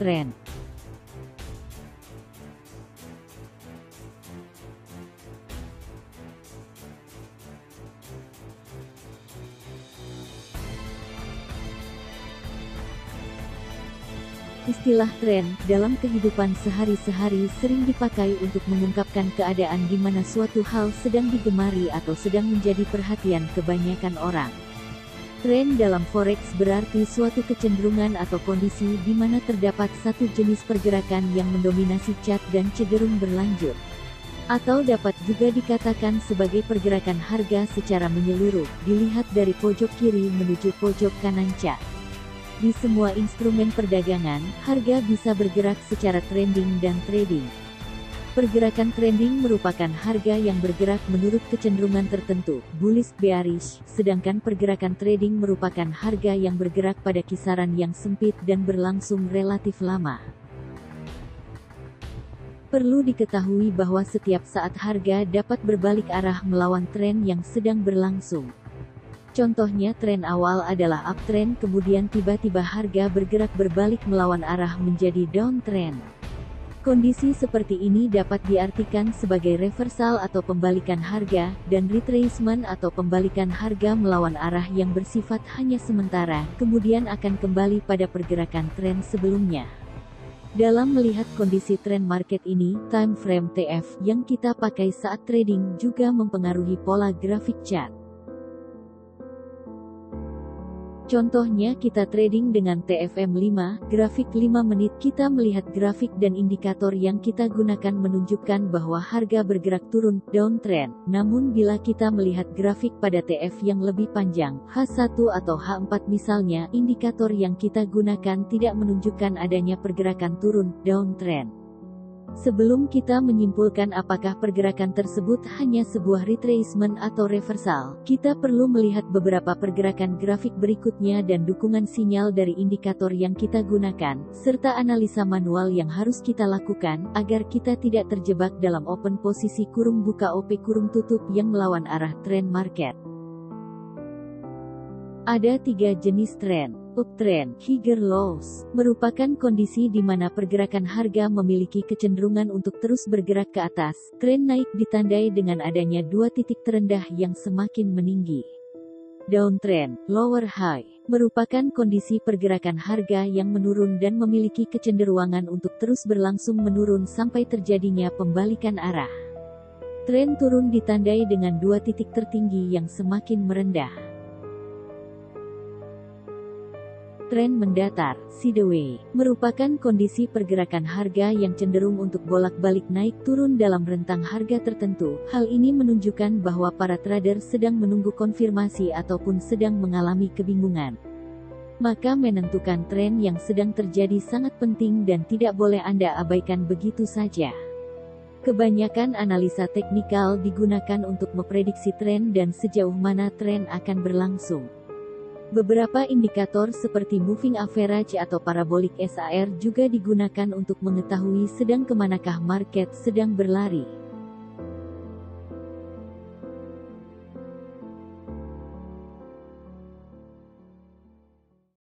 tren. Istilah tren dalam kehidupan sehari-hari sering dipakai untuk mengungkapkan keadaan di mana suatu hal sedang digemari atau sedang menjadi perhatian kebanyakan orang. Tren dalam forex berarti suatu kecenderungan atau kondisi di mana terdapat satu jenis pergerakan yang mendominasi chart dan cenderung berlanjut. Atau dapat juga dikatakan sebagai pergerakan harga secara menyeluruh, dilihat dari pojok kiri menuju pojok kanan chart. Di semua instrumen perdagangan, harga bisa bergerak secara trending dan trading. Pergerakan trending merupakan harga yang bergerak menurut kecenderungan tertentu, bullish bearish, sedangkan pergerakan trading merupakan harga yang bergerak pada kisaran yang sempit dan berlangsung relatif lama. Perlu diketahui bahwa setiap saat harga dapat berbalik arah melawan tren yang sedang berlangsung. Contohnya tren awal adalah uptrend kemudian tiba-tiba harga bergerak berbalik melawan arah menjadi downtrend. Kondisi seperti ini dapat diartikan sebagai reversal atau pembalikan harga, dan retracement atau pembalikan harga melawan arah yang bersifat hanya sementara, kemudian akan kembali pada pergerakan tren sebelumnya. Dalam melihat kondisi tren market ini, time frame TF yang kita pakai saat trading juga mempengaruhi pola grafik chart. Contohnya kita trading dengan TFM5, grafik 5 menit kita melihat grafik dan indikator yang kita gunakan menunjukkan bahwa harga bergerak turun, downtrend. Namun bila kita melihat grafik pada TF yang lebih panjang, H1 atau H4 misalnya, indikator yang kita gunakan tidak menunjukkan adanya pergerakan turun, downtrend. Sebelum kita menyimpulkan apakah pergerakan tersebut hanya sebuah retracement atau reversal, kita perlu melihat beberapa pergerakan grafik berikutnya dan dukungan sinyal dari indikator yang kita gunakan, serta analisa manual yang harus kita lakukan, agar kita tidak terjebak dalam open posisi kurung buka OP kurung tutup yang melawan arah tren market. Ada 3 jenis tren. Uptrend, higher lows, merupakan kondisi di mana pergerakan harga memiliki kecenderungan untuk terus bergerak ke atas. Tren naik ditandai dengan adanya 2 titik terendah yang semakin meninggi. Downtrend, lower high, merupakan kondisi pergerakan harga yang menurun dan memiliki kecenderungan untuk terus berlangsung menurun sampai terjadinya pembalikan arah. Tren turun ditandai dengan 2 titik tertinggi yang semakin merendah. Tren mendatar, sideways, merupakan kondisi pergerakan harga yang cenderung untuk bolak-balik naik turun dalam rentang harga tertentu. Hal ini menunjukkan bahwa para trader sedang menunggu konfirmasi ataupun sedang mengalami kebingungan. Maka menentukan tren yang sedang terjadi sangat penting dan tidak boleh Anda abaikan begitu saja. Kebanyakan analisa teknikal digunakan untuk memprediksi tren dan sejauh mana tren akan berlangsung. Beberapa indikator seperti moving average atau parabolic SAR juga digunakan untuk mengetahui sedang kemanakah market sedang berlari.